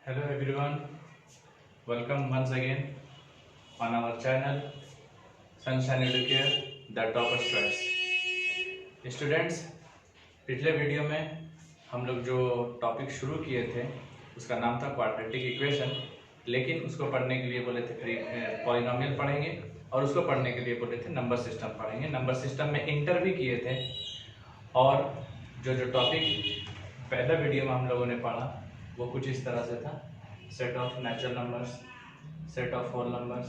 Hello everyone, welcome once again on our channel Sunshine Educare, the Topper's Choice. Students, पिछले video में हम लोग जो टॉपिक शुरू किए थे उसका नाम था क्वाड्रेटिक इक्वेशन, लेकिन उसको पढ़ने के लिए बोले थे पॉलिनोमियल पढ़ेंगे और उसको पढ़ने के लिए बोले थे नंबर सिस्टम पढ़ेंगे। नंबर सिस्टम में इंटर भी किए थे और जो टॉपिक पहले वीडियो में हम लोगों ने पढ़ा वो कुछ इस तरह से था: set of natural numbers, set of whole numbers,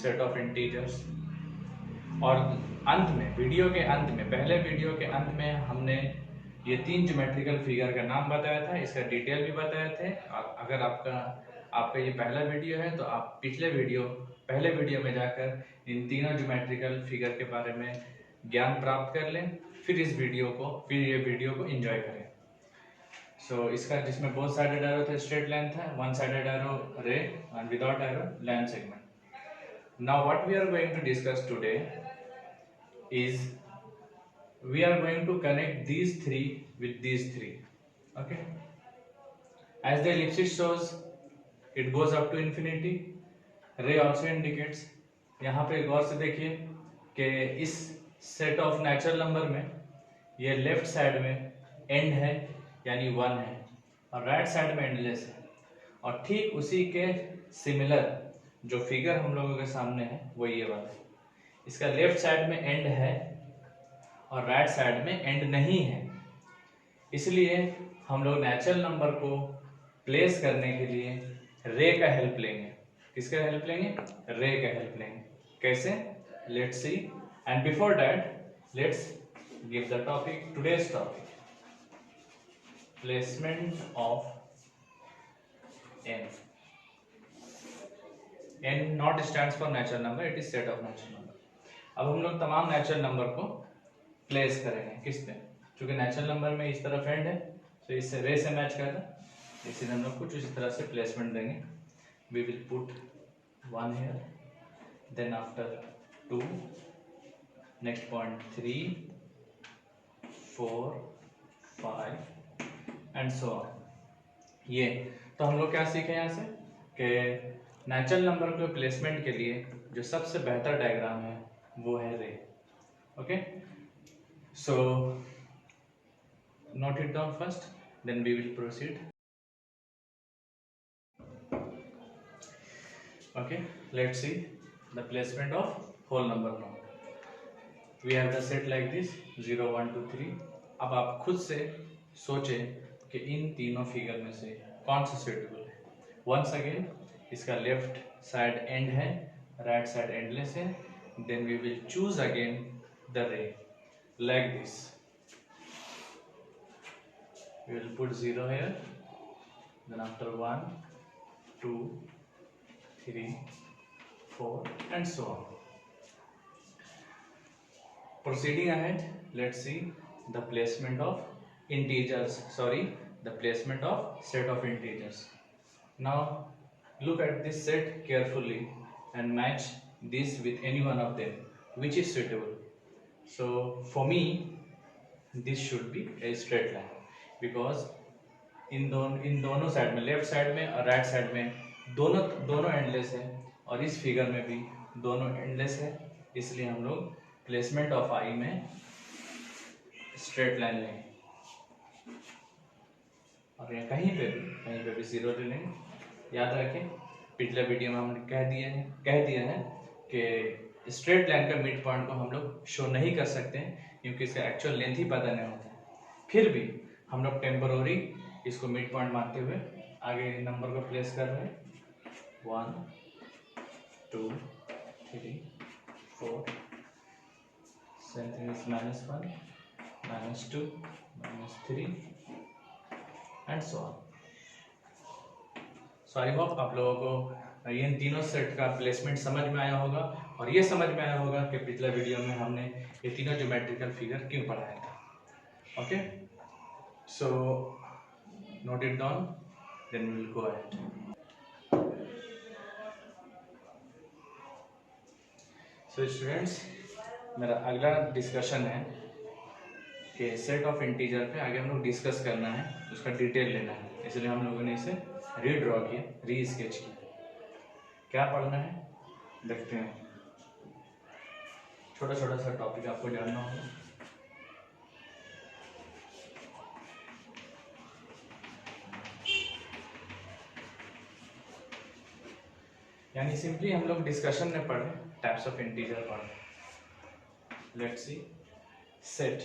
set of integers. और अंत में, वीडियो के अंत में, पहले वीडियो के अंत में हमने ये 3 ज्योमेट्रिकल फिगर का नाम बताया था, इसका डिटेल भी बताए थे। अगर आपका ये पहला वीडियो है तो आप पहले वीडियो में जाकर इन तीनों ज्योमेट्रिकल फिगर के बारे में ज्ञान प्राप्त कर लें, फिर ये वीडियो को एंजॉय करें। इसका जिसमें बोथ साइडेड एरो थे, स्ट्रेट लाइन था, one sided arrow ray and without arrow line segment. Now what we are going to discuss today is we are going to connect these three with these three. Okay, as the ellipsis shows, it goes up to infinity. Ray also indicates, यहाँ पे गौर से देखिए कि इस set of natural number में ये left side में and है यानी 1 है और राइट साइड में एंडलेस है। और ठीक उसी के सिमिलर जो फिगर हम लोगों के सामने है वो ये वाला है। इसका लेफ्ट साइड में एंड है और राइट साइड में एंड नहीं है, इसलिए हम लोग नेचुरल नंबर को प्लेस करने के लिए रे का हेल्प लेंगे। किसका हेल्प लेंगे? रे का हेल्प लेंगे। कैसे? Let's see. And before that let's give the topic, today's topic, placement of N. N not stands for natural number, it is set of natural number. अब हम लोग तमाम नेचुरल नंबर को प्लेस करेंगे किस पे? क्योंकि नेचुरल नंबर में इस तरफ एंड है तो इससे रे से मैच कर रहा है, इसलिए हम लोग कुछ इस तरह से प्लेसमेंट देंगे। We will put 1 here, then after 2, next point 3, 4, 5 and so on। ये तो हम लोग क्या सीखे यहाँ से कि नेचुरल नंबर के प्लेसमेंट के लिए जो सबसे बेहतर डायग्राम है वो है रे। Okay, so note it down first, then we will proceed. Okay, let's see the placement of whole number now. We have the set like this 0 1 2 3। अब आप खुद से सोचें कि इन तीनों फिगर में से कौन सा सुटेबल है। वंस अगेन, इसका लेफ्ट साइड एंड है, राइट साइड एंडलेस है। Then we will choose again the ray like this. We will put 0 here, then after 1 2 3 4 and so on. Proceeding ahead, let's see the placement of integers, the placement of set of integers. Now look at this set carefully and match this with any one of them which is suitable. So for me this should be a straight line because इन दोनों side में, left side में और right side में दोनों endless है और इस figure में भी दोनों एंडलेस है, इसलिए हम लोग प्लेसमेंट ऑफ आई में स्ट्रेट लाइन लेंगे और यहाँ कहीं पे भी 0 ले लेंगे। याद रखें, पिछले वीडियो में हमने कह दिया है कि स्ट्रेट लाइन का मिड पॉइंट को हम लोग शो नहीं कर सकते हैं क्योंकि इसका एक्चुअल लेंथ ही पता नहीं होता है। फिर भी हम लोग टेम्पररी इसको मिड पॉइंट मानते हुए आगे नंबर को प्लेस कर रहे हैं। 1 2 3 4, something is -1 -2 -3 and so on। So I hope आप लोगों को ये तीनों सेट का प्लेसमेंट समझ में आया होगा और ये समझ में आया होगा कि पिछले वीडियो में हमने ये तीनों ज्योमेट्रिकल फिगर क्यों पढ़ाया था। Okay, so note it down, then we will go ahead. So students, मेरा अगला डिस्कशन है कि सेट ऑफ इंटीजर पे आगे हम लोग डिस्कस करना है, उसका डिटेल लेना है। इसलिए हम लोगों ने इसे रीड्रॉ किया, री स्केच किया। क्या पढ़ना है देखते हैं। छोटा छोटा सा टॉपिक आपको जानना होगा। यानी सिंपली हम लोग डिस्कशन में पढ़े, टाइप्स ऑफ इंटीजर पढ़े। लेट्स सी सेट,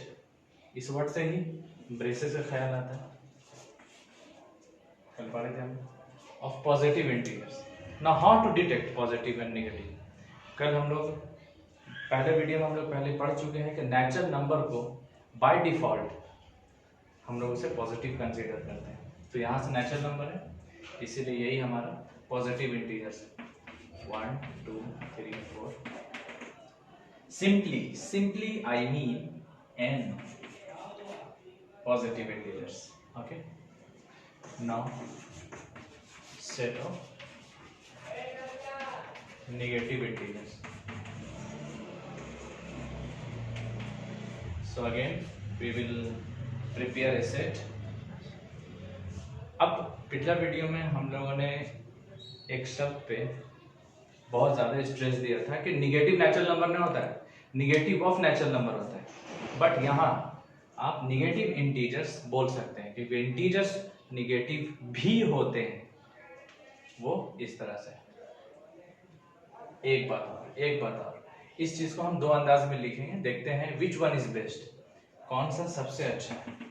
इस वर्ड से ही ब्रेसेस का ख्याल आता है, कल पढ़े थे हम। Of positive integers, now how to detect positive and negative. कल हम लोग पहले वीडियो में हम लोग पहले पढ़ चुके हैं कि नेचुरल नंबर को बाय डिफॉल्ट हम लोग उसे पॉजिटिव कंसीडर करते हैं। तो यहाँ से नेचुरल नंबर है, इसीलिए यही हमारा पॉजिटिव इंटीजर्स है। 1 2 3 4। Simply I mean n positive integers. Okay. Now set of negative integers. So again we will prepare a set. अब पिछला वीडियो में हम लोगों ने एक शब्द पे बहुत ज्यादा स्ट्रेस दिया था कि निगेटिव नेचुरल नंबर नहीं होता है, निगेटिव ऑफ नेचुरल नंबर होता है। बट यहाँ आप निगेटिव इंटीजर्स बोल सकते हैं क्योंकि इंटीजर्स निगेटिव भी होते हैं, वो इस तरह से। एक बात और, इस चीज को हम दो अंदाज में लिखेंगे, देखते हैं विच वन इज बेस्ट, कौन सा सबसे अच्छा है।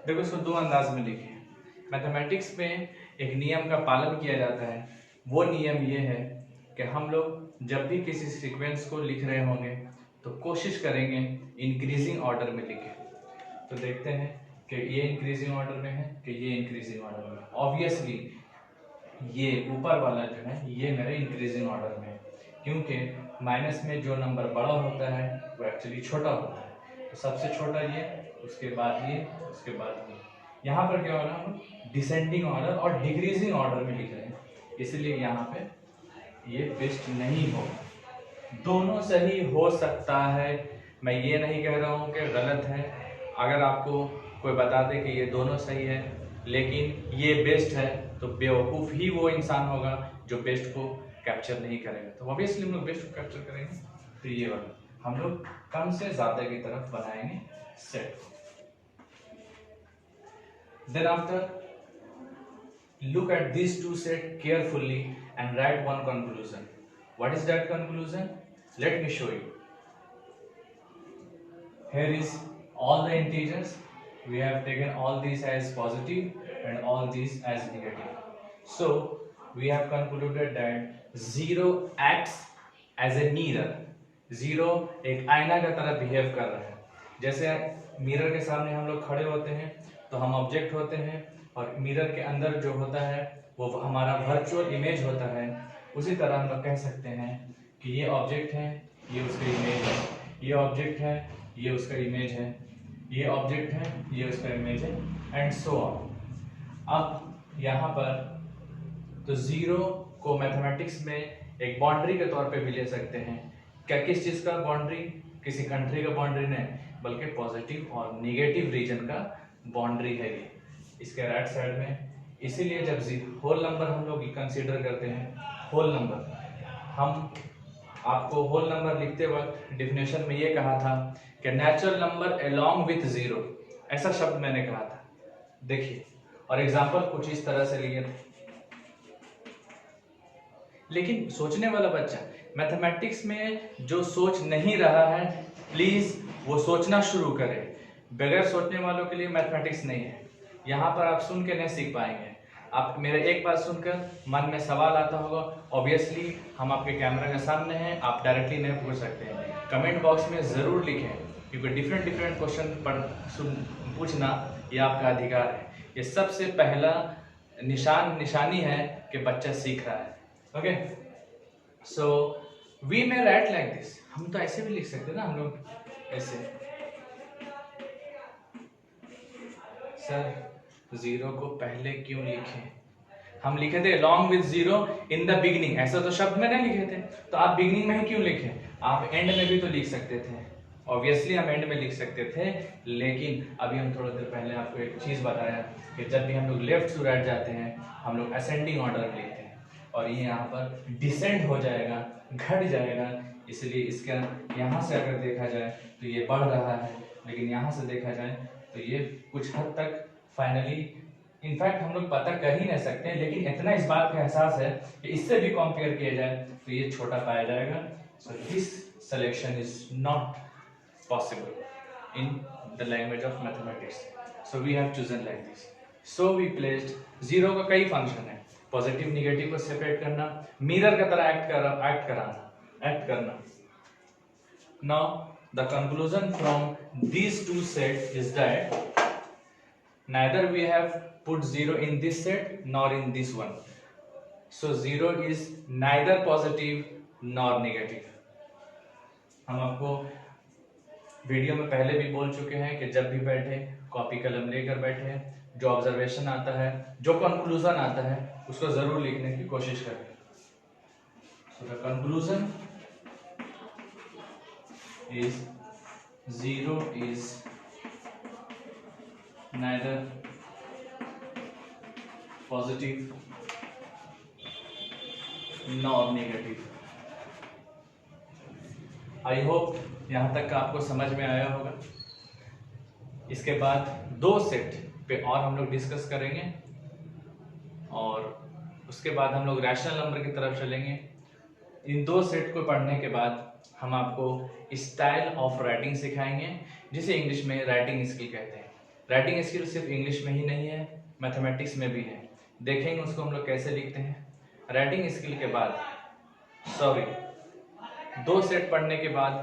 देखो इसको दो अंदाज में लिखे। मैथमेटिक्स में एक नियम का पालन किया जाता है, वो नियम ये है कि हम लोग जब भी किसी सीक्वेंस को लिख रहे होंगे तो कोशिश करेंगे इंक्रीजिंग ऑर्डर में लिखें। तो देखते हैं कि ये इंक्रीजिंग ऑर्डर में है कि ये इंक्रीजिंग ऑर्डर में। ऑब्वियसली ये ऊपर वाला जो है ये मेरे इंक्रीजिंग ऑर्डर में है, क्योंकि माइनस में जो नंबर बड़ा होता है वो एक्चुअली छोटा होता है। तो सबसे छोटा ये, उसके बाद ये, उसके बाद ये। यहाँ पर क्या हो रहा है, हम डिसेंडिंग ऑर्डर और डिक्रीजिंग ऑर्डर में लिख रहे हैं, इसलिए यहाँ पे ये बेस्ट नहीं होगा। दोनों सही हो सकता है, मैं ये नहीं कह रहा हूँ कि गलत है। अगर आपको कोई बता दे कि ये दोनों सही है लेकिन ये बेस्ट है, तो बेवकूफ़ ही वो इंसान होगा जो बेस्ट को कैप्चर नहीं करेगा। तो ऑब्वियसली हम लोग बेस्ट को कैप्चर करेंगे। तो ये वाला हम लोग कम से ज़्यादा की तरफ बनाएंगे set. Then after, look at these two sets carefully and write one conclusion. What is that conclusion? Let me show you. Here is all the integers. We have taken all these as positive and all these as negative. So we have concluded that 0 acts as a mirror. 0 एक आईना की तरह behave कर रहा है। जैसे mirror के सामने हम लोग खड़े होते हैं तो हम ऑब्जेक्ट होते हैं, और मिरर के अंदर जो होता है वो हमारा वर्चुअल इमेज होता है। उसी तरह हम लोग कह सकते हैं कि ये ऑब्जेक्ट है, ये उसका इमेज है, ये ऑब्जेक्ट है, ये उसका इमेज है, ये ऑब्जेक्ट है, ये उसका इमेज है, एंड सो ऑन। अब यहाँ पर तो 0 को मैथमेटिक्स में एक बाउंड्री के तौर पे भी ले सकते हैं। क्या किस चीज़ का बाउंड्री? किसी कंट्री का बाउंड्री नहीं, बल्कि पॉजिटिव और नेगेटिव रीजन का बाउंड्री है ये इसके राइट साइड में। इसीलिए जब होल नंबर हम लोग कंसीडर करते हैं, होल नंबर, हम आपको होल नंबर लिखते वक्त डिफिनेशन में ये कहा था कि नेचुरल नंबर अलोंग विथ 0, ऐसा शब्द मैंने कहा था। देखिए, और एग्जांपल कुछ इस तरह से लिए थे। लेकिन सोचने वाला बच्चा मैथमेटिक्स में जो सोच नहीं रहा है, प्लीज वो सोचना शुरू करे। बगैर सोचने वालों के लिए मैथमेटिक्स नहीं है। यहाँ पर आप सुन के नहीं सीख पाएंगे। आप मेरे एक बात सुनकर मन में सवाल आता होगा, ऑब्वियसली हम आपके कैमरा के सामने हैं, आप डायरेक्टली नहीं पूछ सकते हैं। कमेंट बॉक्स में ज़रूर लिखें, क्योंकि डिफरेंट क्वेश्चन पूछना ये आपका अधिकार है। ये सबसे पहला निशानी है कि बच्चा सीख रहा है। Okay, so we may write like this. हम तो ऐसे भी लिख सकते हैं ना, हम लोग ऐसे, सर 0 को पहले क्यों लिखें? हम लिखे थे along with zero in the beginning, ऐसा तो शब्द में नहीं लिखे थे, तो आप बिगिनिंग में ही क्यों लिखे? आप एंड में भी तो लिख सकते थे। ऑब्वियसली हम एंड में लिख सकते थे, लेकिन अभी हम थोड़ी देर पहले आपको एक चीज बताया कि जब भी हम लोग लेफ्ट टू राइट जाते हैं हम लोग असेंडिंग ऑर्डर में लिखते हैं, और ये यहाँ पर डिसेंड हो जाएगा, घट जाएगा, इसलिए इसका यहाँ से अगर देखा जाए तो ये बढ़ रहा है, लेकिन यहाँ से देखा जाए तो ये कुछ हद तक फाइनली, इनफैक्ट हम लोग पता कर ही नहीं सकते, लेकिन इतना इस बात का एहसास है कि इससे भी कंपेयर किया जाए तो ये छोटा पाया जाएगा। So this selection is not possible in the language of mathematics, so we have chosen like this. So we placed zero का कई फंक्शन है, पॉजिटिव निगेटिव को सेपरेट करना, मिरर की तरह एक्ट करना। Now the conclusion from these two sets is that neither we have put zero in this set nor in this one, so zero is neither positive nor negative। हम आपको video में पहले भी बोल चुके हैं कि जब भी बैठे कॉपी कलम लेकर बैठे, जो ऑब्जर्वेशन आता है, जो कंक्लूजन आता है, उसको जरूर लिखने की कोशिश करें। So the conclusion is zero is neither positive nor negative। I hope यहाँ तक का आपको समझ में आया होगा। इसके बाद दो सेट पे और हम लोग डिस्कस करेंगे, और उसके बाद हम लोग रैशनल नंबर की तरफ चलेंगे। इन दो सेट को पढ़ने के बाद हम आपको स्टाइल ऑफ राइटिंग सिखाएंगे, जिसे इंग्लिश में राइटिंग स्किल कहते हैं। राइटिंग स्किल सिर्फ इंग्लिश में ही नहीं है, मैथमेटिक्स में भी है। देखेंगे उसको हम लोग कैसे लिखते हैं। राइटिंग स्किल के बाद दो सेट पढ़ने के बाद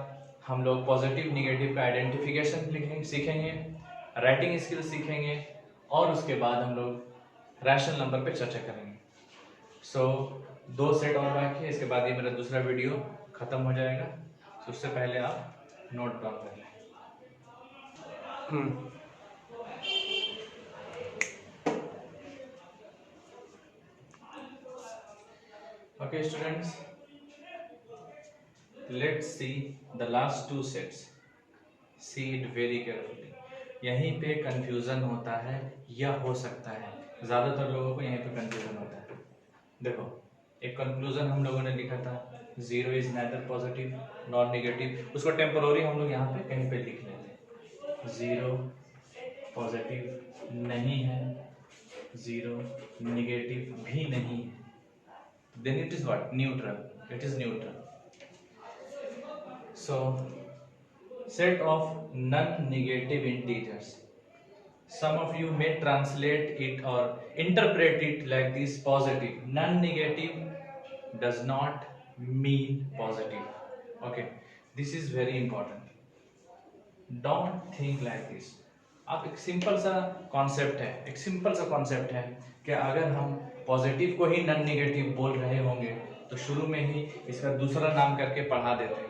हम लोग पॉजिटिव निगेटिव का आइडेंटिफिकेशन सीखेंगे, राइटिंग स्किल सीखेंगे, और उसके बाद हम लोग रैशनल नंबर पे चर्चा करेंगे। सो दो सेट और बाकी है, इसके बाद ये मेरा दूसरा वीडियो खत्म हो जाएगा। तो उससे पहले आप नोट डाउन कर लें। Okay students, let's see the last two sets. See it very carefully. यहीं पे कंफ्यूजन होता है या हो सकता है, ज्यादातर लोगों को यहीं पे कंफ्यूजन होता है। देखो, एक कंक्लूजन हम लोगों ने लिखा था, zero is neither positive nor negative, उसको टेम्पोररी हम लोग यहाँ पे कहीं पे लिख लेते। जीरो पॉजिटिव नहीं है, जीरो नेगेटिव भी नहीं है, then it is what? Neutral. It is neutral. So set of non-negative integers, some of you may translate it or interpret it like this: positive. Non-negative does not mean positive. Okay, this is very important. Don't think like this. आप एक simple सा concept है कि अगर हम positive को ही non negative बोल रहे होंगे तो शुरू में ही इसका दूसरा नाम करके पढ़ा देते हैं।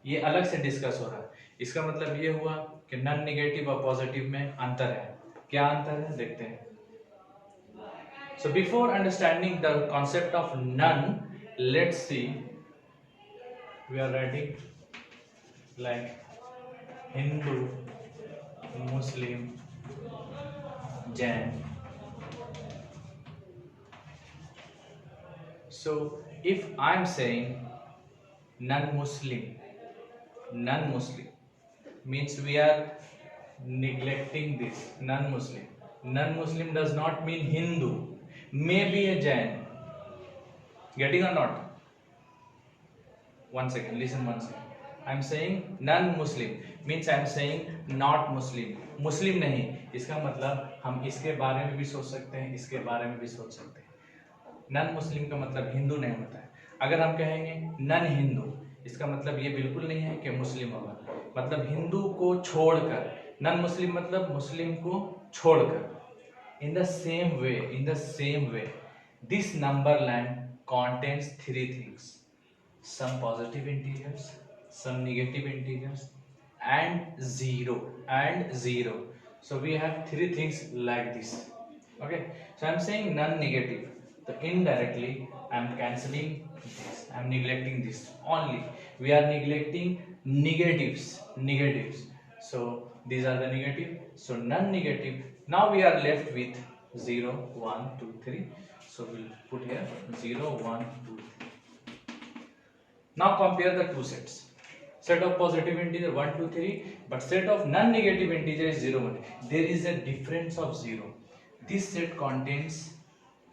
ये अलग से डिस्कस हो रहा है। इसका मतलब ये हुआ कि नॉन नेगेटिव और पॉजिटिव में अंतर है। क्या अंतर है देखते हैं। So before understanding the concept of non, let's see, we are writing like Hindu, Muslim, Jain. So if I'm saying non-Muslim means we are neglecting this. Non-Muslim does not mean Hindu, maybe a Jain. Getting or not? One second, listen one second. I'm saying non-Muslim means I'm saying not Muslim. मुस्लिम नहीं, इसका मतलब हम इसके बारे में भी सोच सकते हैं, इसके बारे में भी सोच सकते हैं। नन मुस्लिम का मतलब हिंदू नहीं होता है। अगर हम कहेंगे नन हिंदू, इसका मतलब ये बिल्कुल नहीं है कि मुस्लिम होगा, मतलब हिंदू को छोड़कर। नन मुस्लिम मतलब मुस्लिम को छोड़कर। In the same way this number line contains three things: some positive integers, some negative integers, and zero. So we have three things like this. Okay, so I'm saying non-negative. तो indirectly I am cancelling this, I am neglecting this only. We are neglecting negatives. So these are the negative, so non-negative. Now we are left with 0 1 2 3. So we'll put here 0 1 2 3. Now compare the two sets. Set of positive integer 1 2 3, but set of non-negative integer is 0 1. There is a difference of 0. This set contains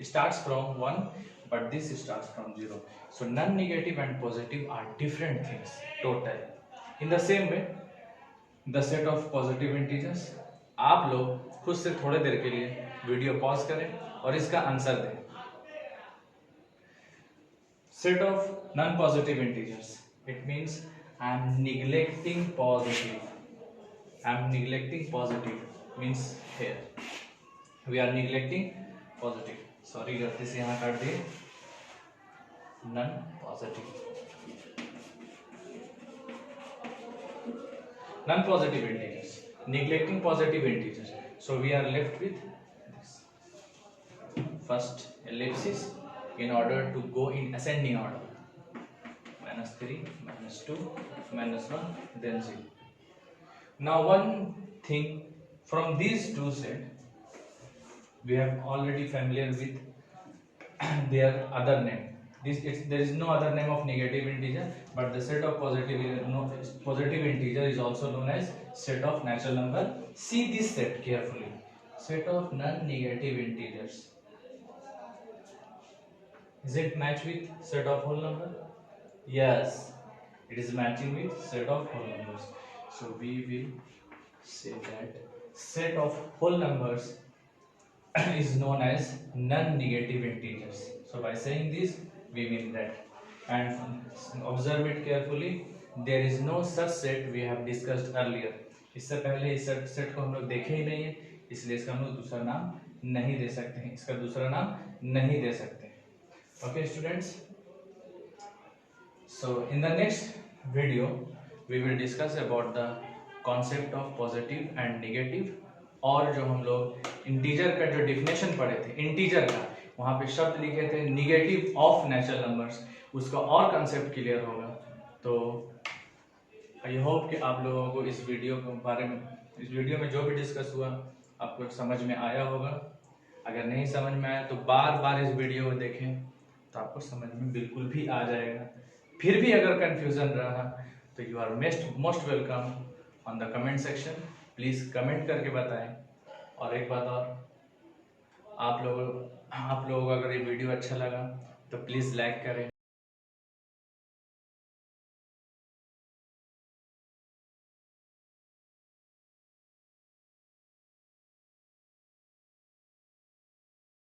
starts from 1, but this starts from 0. So non-negative and positive are different things total. In the same way, the set of positive integers, आप लोग खुद से थोड़े देर के लिए video pause करें और इसका आंसर दें. Set of non-positive integers, it means I am neglecting positive. I am neglecting positive means here we are neglecting positive. Sorry गलती से यहाँ काट दिए. Non positive integers, neglecting positive integers. So we are left with this. First ellipsis in order to go in ascending order. -3, -2, -1, then 0. Now one thing, from these two sets we have already familiar with their other name. There is no other name of negative integer, but the set of positive integer is also known as set of natural number. See this set carefully. Set of non-negative integers. Is it match with set of whole number? Yes, it is matching with set of whole numbers. So we will say that set of whole numbers is known as non-negative integers. So by saying this, we mean that. And observe it carefully. There is no such set we have discussed earlier. इससे पहले इस set को हम लोग देखे ही नहीं है, इसलिए इसका हम लोग दूसरा नाम नहीं दे सकते हैं. इसका दूसरा नाम नहीं दे सकते. Okay, students. So in the next video, we will discuss about the concept of positive and negative. और जो हम लोग इंटीजर का जो डिफिनेशन पढ़े थे, इंटीजर का वहाँ पे शब्द लिखे थे निगेटिव ऑफ नेचुरल नंबर्स, उसका और कंसेप्ट क्लियर होगा. तो आई होप कि आप लोगों को इस वीडियो के बारे में, इस वीडियो में जो भी डिस्कस हुआ आपको समझ में आया होगा. अगर नहीं समझ में आया तो बार बार इस वीडियो को देखें तो आपको समझ में बिल्कुल भी आ जाएगा. फिर भी अगर कंफ्यूजन रहा तो you are most welcome on the comment section. Please comment करके बताएं. और एक बात और, आप लोगों को अगर ये वीडियो अच्छा लगा तो प्लीज़ लाइक करें,